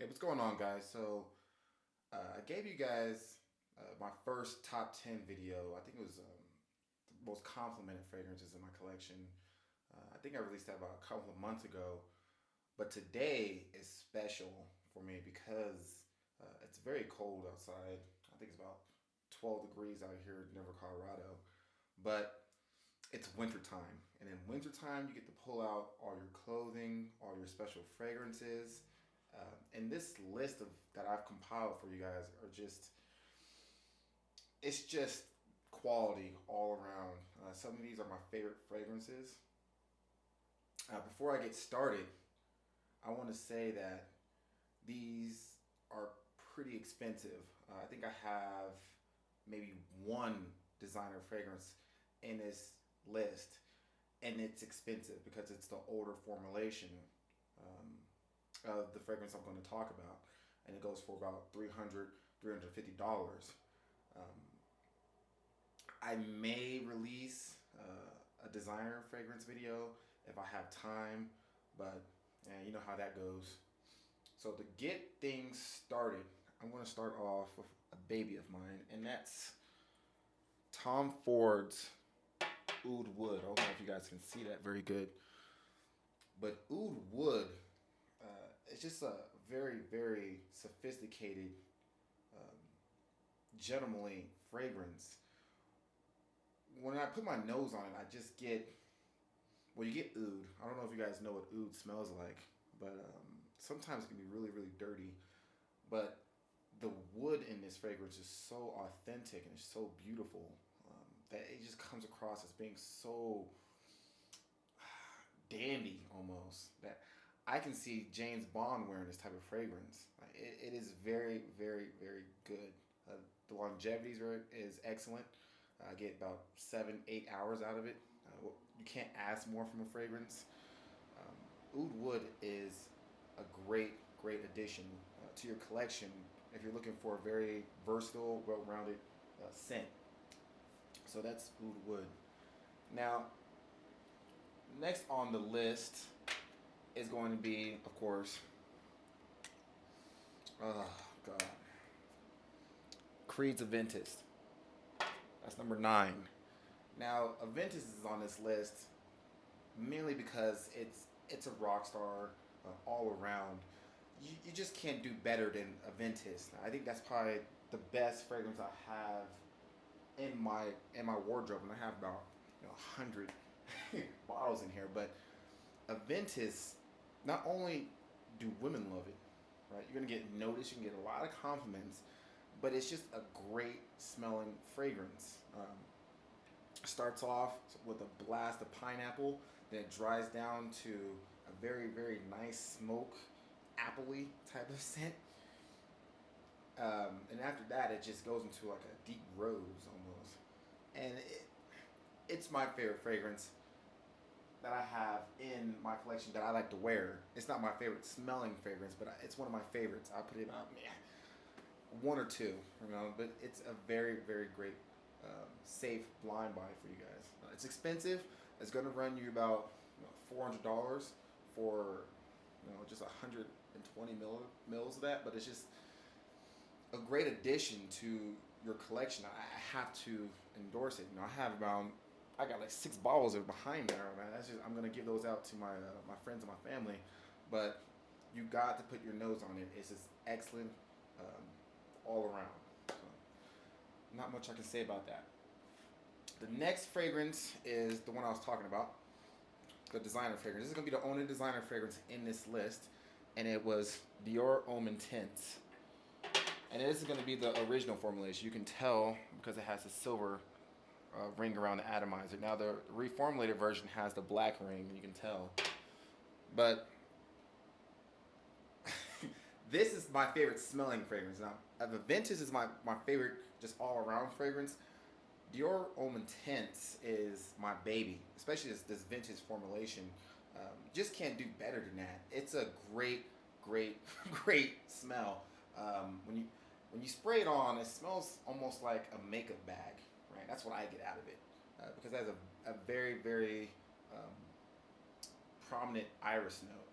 Hey, what's going on, guys? I gave you guys my first top 10 video. I think it was the most complimented fragrances in my collection. I think I released that about a couple of months ago. But today is special for me because it's very cold outside. I think it's about 12 degrees out here in Denver, Colorado. But it's wintertime. And in wintertime, you get to pull out all your clothing, all your special fragrances. And this list of that I've compiled for you guys are just, it's just quality all around. Some of these are my favorite fragrances. Before I get started, I want to say that these are pretty expensive. I think I have maybe one designer fragrance in this list, and it's expensive because it's the older formulation of the fragrance I'm going to talk about, and it goes for about $350. Um, I may release a designer fragrance video if I have time, but you know how that goes. So to get things started, I'm going to start off with a baby of mine, and that's Tom Ford's Oud Wood. I don't know if you guys can see that very good, but Oud Wood, it's just a very, very sophisticated, um, gentlemanly fragrance. When I put my nose on it, I just get, well, you get oud. I don't know if you guys know what oud smells like, but sometimes it can be really, really dirty. But the wood in this fragrance is so authentic and it's so beautiful that it just comes across as being so dandy almost that I can see James Bond wearing this type of fragrance. It is very, very, very good. The longevity is excellent. I get about 7, 8 hours out of it. You can't ask more from a fragrance. Oud Wood is a great, great addition to your collection if you're looking for a very versatile, well-rounded scent. So that's Oud Wood. Now, next on the list is going to be, of course, oh God, Creed's Aventus. That's number 9. Now, Aventus is on this list mainly because it's a rock star all around. You just can't do better than Aventus. I think that's probably the best fragrance I have in my wardrobe, and I have about 100 bottles in here. But Aventus, not only do women love it, right? You're gonna get noticed. You can get a lot of compliments, but it's just a great smelling fragrance. Starts off with a blast of pineapple, then it dries down to a very, very nice smoke, appley type of scent. And after that, it just goes into like a deep rose almost. And it's my favorite fragrance that I have in my collection that I like to wear. It's not my favorite smelling fragrance, but it's one of my favorites. I put it about one or two, but it's a very, very great, safe blind buy for you guys. It's expensive. It's going to run you about $400 for just 120 mils of that, but it's just a great addition to your collection. I have to endorse it. I got like 6 bottles of it behind there, man. I'm gonna give those out to my friends and my family, but you got to put your nose on it. It's just excellent all around. So, not much I can say about that. The next fragrance is the one I was talking about, the designer fragrance. This is gonna be the only designer fragrance in this list, and it was Dior Homme Intense. And this is going to be the original formulation. You can tell because it has a silver ring around the atomizer. Now the reformulated version has the black ring, you can tell. But this is my favorite smelling fragrance. Now, Aventus is my favorite just all-around fragrance. Dior Homme Intense is my baby, especially this vintage formulation. Just can't do better than that. It's a great, great, great smell. When you spray it on, it smells almost like a makeup bag, right? That's what I get out of it because it has a very, very prominent iris note.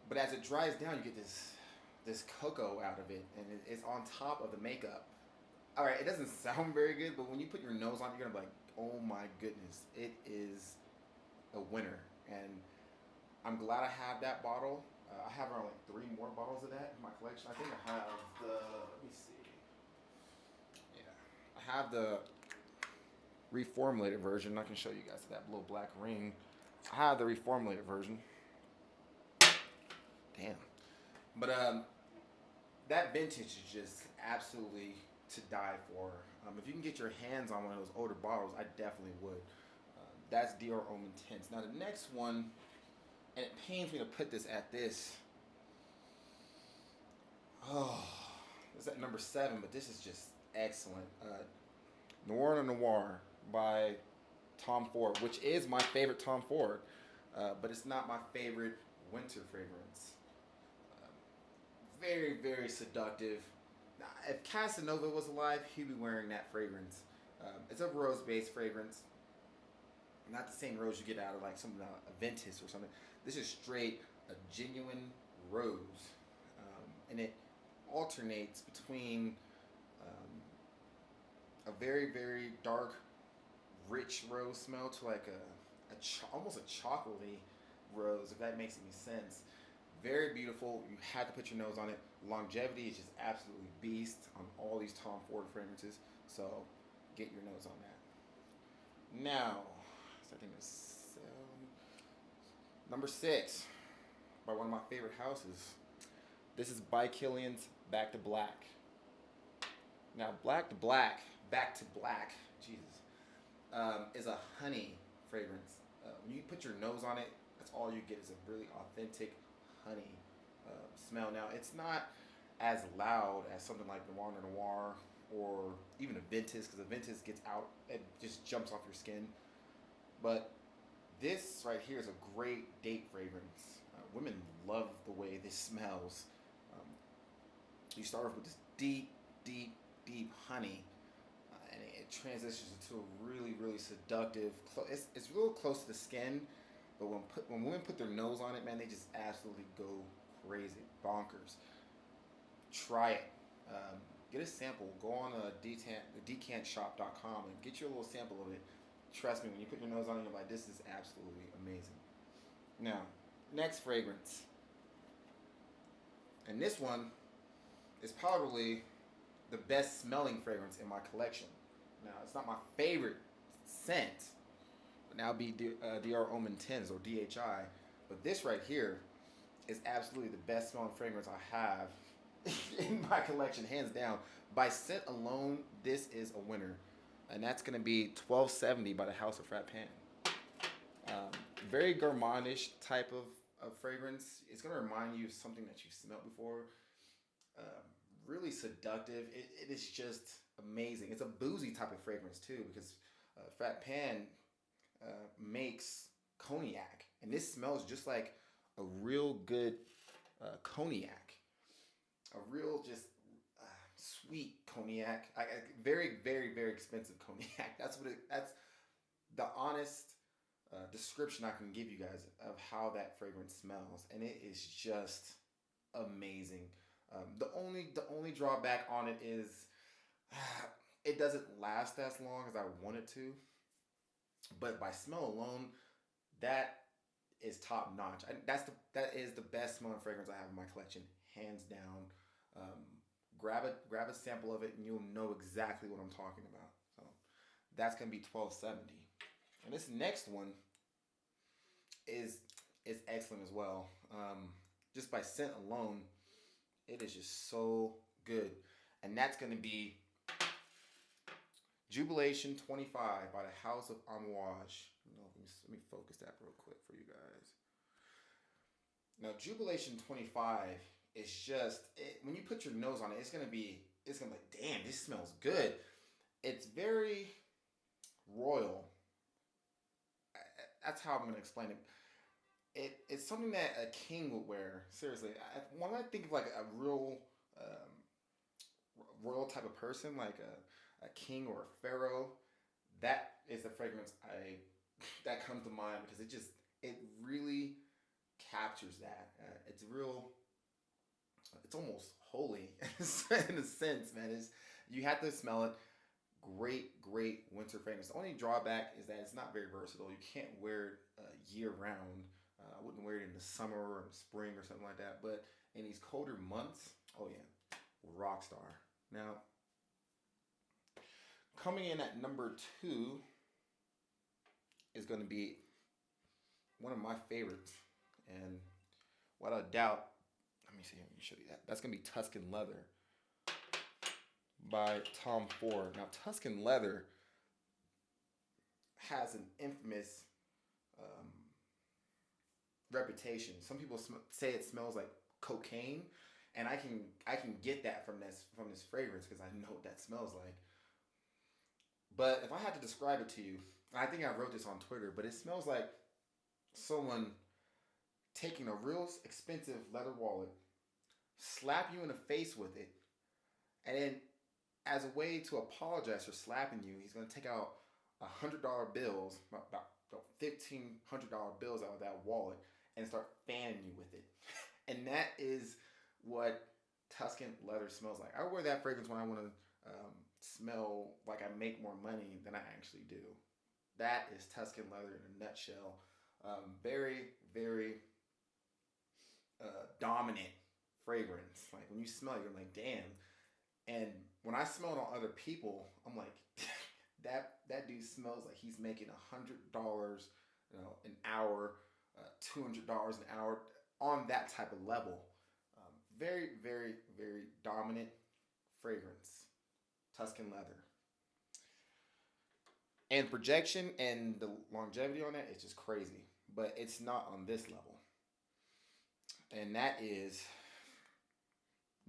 But as it dries down, you get this this cocoa out of it, and it's on top of the makeup. All right, it doesn't sound very good, but when you put your nose on it, you're gonna be like, oh my goodness, it is a winner. And I'm glad I have that bottle. I have around like 3 more bottles of that in my collection. I think I have the, let me see. Yeah, I have the reformulated version. I can show you guys that little black ring. I have the reformulated version. Damn. But that vintage is just absolutely to die for. If you can get your hands on one of those older bottles, I definitely would. That's Dior Homme Intense. Now the next one, and it pains me to put this at this. Oh, it's at number 7, but this is just excellent. Noir by Tom Ford, which is my favorite Tom Ford, but it's not my favorite winter fragrance. Very, very seductive. Now, if Casanova was alive, he'd be wearing that fragrance. It's a rose-based fragrance. Not the same rose you get out of like some Aventus or something. This is straight a genuine rose, and it alternates between a very, very dark, rich rose smell to like almost a chocolatey rose, if that makes any sense. Very beautiful. You had to put your nose on it. Longevity is just absolutely beast on all these Tom Ford fragrances. So get your nose on that. Now, I think it's number 6 by one of my favorite houses. This is by Kilian's Back to Black. Now, Back to Black, Jesus, is a honey fragrance. When you put your nose on it, that's all you get is a really authentic honey smell. Now, it's not as loud as something like Noir or even Aventus, because Aventus gets out, it just jumps off your skin. But this right here is a great date fragrance. Women love the way this smells. You start off with this deep, deep, deep honey, and it transitions into a really, really seductive. It's real close to the skin, but when women put their nose on it, man, they just absolutely go crazy, bonkers. Try it. Get a sample. Go on decantshop.com and get you a little sample of it. Trust me, when you put your nose on it, you're like, this is absolutely amazing. Now, next fragrance. And this one is probably the best smelling fragrance in my collection. Now, it's not my favorite scent, but now be Dior Homme Intense or DHI. But this right here is absolutely the best smelling fragrance I have in my collection, hands down. By scent alone, this is a winner. And that's going to be 1270 by the House of Frat Pan. Very gourmandish type of fragrance. It's going to remind you of something that you've smelled before. Really seductive. It is just amazing. It's a boozy type of fragrance too, because Frat Pan makes cognac, and this smells just like a real good cognac. A real just sweet cognac. Very, very, very expensive cognac. That's the honest description I can give you guys of how that fragrance smells, and it is just amazing. The only drawback on it is it doesn't last as long as I want it to. But by smell alone, that is top notch. That is the best smelling fragrance I have in my collection, hands down. Grab a sample of it, and you'll know exactly what I'm talking about. So that's gonna be 1270. And this next one is excellent as well. Just by scent alone, it is just so good. And that's gonna be Jubilation 25 by the House of Amouage. Let me focus that real quick for you guys. Now, Jubilation 25 is just, when you put your nose on it, it's gonna be like, damn, this smells good. It's very royal. That's how I'm gonna explain it. It's something that a king would wear. Seriously, when I think of like a real royal type of person, like a king or a pharaoh, that is the fragrance that comes to mind, because it really captures that. It's real it's almost holy in a sense, man. You have to smell it. Great winter fragrance. The only drawback is that it's not very versatile. You can't wear it year round. I wouldn't wear it in the summer or in the spring or something like that. But in these colder months, oh yeah, rock star. Now, coming in at number two is going to be one of my favorites, and without a doubt, let me see. Let me show you that. That's going to be Tuscan Leather by Tom Ford. Now, Tuscan Leather has an infamous um, reputation. Some people say it smells like cocaine, and I can get that from this fragrance because I know what that smells like. But if I had to describe it to you, I think I wrote this on Twitter, but it smells like someone taking a real expensive leather wallet, slap you in the face with it, and then as a way to apologize for slapping you, he's gonna take out $100 bills, about $1,500 bills out of that wallet, and start fanning you with it. And that is what Tuscan Leather smells like. I wear that fragrance when I want to smell like I make more money than I actually do. That is Tuscan Leather in a nutshell. Very dominant fragrance. Like when you smell it, you're like, damn. And when I smell it on other people, I'm like, that dude smells like he's making $100, an hour, $200 an hour on that type of level. Very dominant fragrance, Tuscan Leather. And projection and the longevity on that is just crazy. But it's not on this level. And that is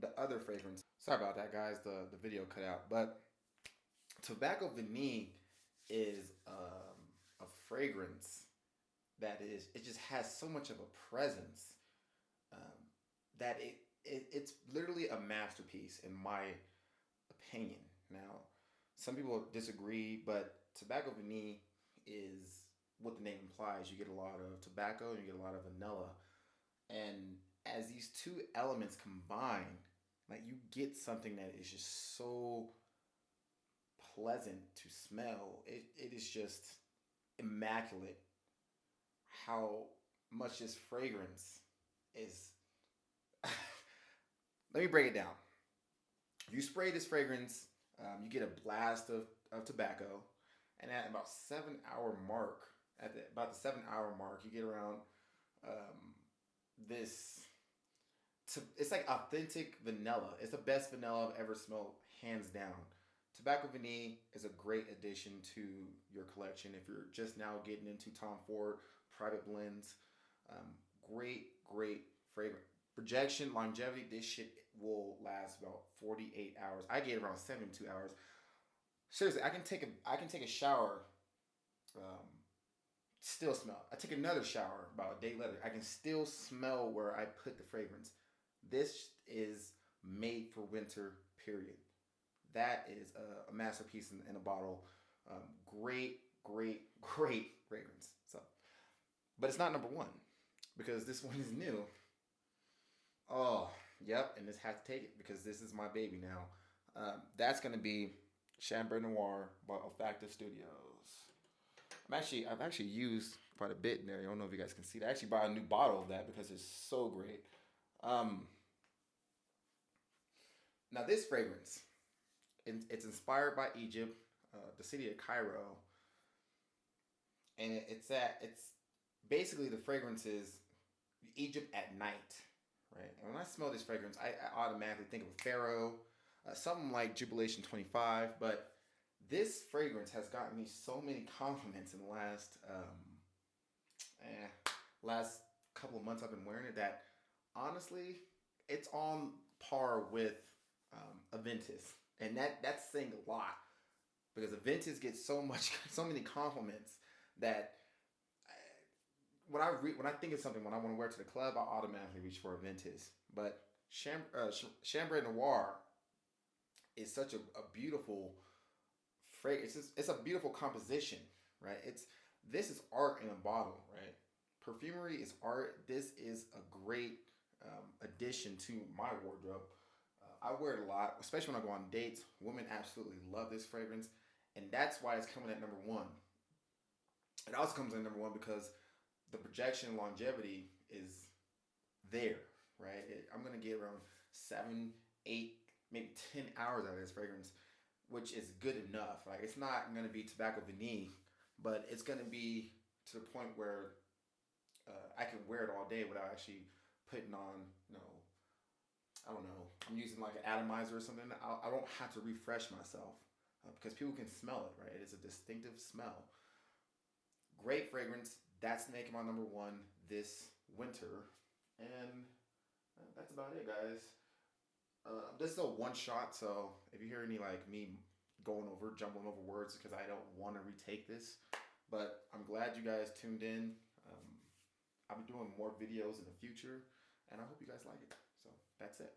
the other fragrance. Sorry about that, guys. The video cut out. But Tobacco Vanille is a fragrance that it just has so much of a presence that it's literally a masterpiece in my opinion. Now, some people disagree, but Tobacco Vanille is what the name implies. You get a lot of tobacco and you get a lot of vanilla. And as these two elements combine, like you get something that is just so pleasant to smell. It is just immaculate how much this fragrance is. Let me break it down. If you spray this fragrance, you get a blast of tobacco, and at about 7-hour mark, about the 7-hour mark, you get around this. It's like authentic vanilla. It's the best vanilla I've ever smelled, hands down. Tobacco Vanille is a great addition to your collection if you're just now getting into Tom Ford private blends. Great fragrance. Projection, longevity, this shit will last about 48 hours. I get around 72 hours. Seriously, I can take a shower, still smell. I take another shower about a day later. I can still smell where I put the fragrance. This is made for winter, period. That is a masterpiece in a bottle. Great fragrance. So, but it's not number one because this one is new. Oh, yep, and this has to take it because this is my baby now. That's gonna be Chambray Noir by Aventus Studios. I've actually used quite a bit in there. I don't know if you guys can see that. I actually bought a new bottle of that because it's so great. Now this fragrance, it's inspired by Egypt, the city of Cairo, and it's basically the fragrance is Egypt at night, right? And when I smell this fragrance, I automatically think of Pharaoh, something like Jubilation 25, but this fragrance has gotten me so many compliments in the last couple of months I've been wearing it that honestly, it's on par with Aventus, and that's saying a lot because Aventus gets so many compliments that when I think of something when I want to wear it to the club, I automatically reach for Aventus. But Chambray Noir is such a beautiful fragrance. It's a beautiful composition, right? This is art in a bottle, right? Perfumery is art. This is a great addition to my wardrobe. I wear it a lot, especially when I go on dates. Women absolutely love this fragrance, and that's why it's coming at number one. It also comes in number one because the projection longevity is there, right? I'm gonna get around 7, 8, maybe 10 hours out of this fragrance, which is good enough. Like it's not gonna be tobacco vanille, but it's gonna be to the point where I can wear it all day without actually putting on, I don't know. I'm using like an atomizer or something. I don't have to refresh myself because people can smell it, right? It's a distinctive smell. Great fragrance. That's making my number one this winter. And that's about it, guys. This is a one shot, so if you hear any like me jumbling over words, because I don't want to retake this. But I'm glad you guys tuned in. I'll be doing more videos in the future, and I hope you guys like it. So that's it.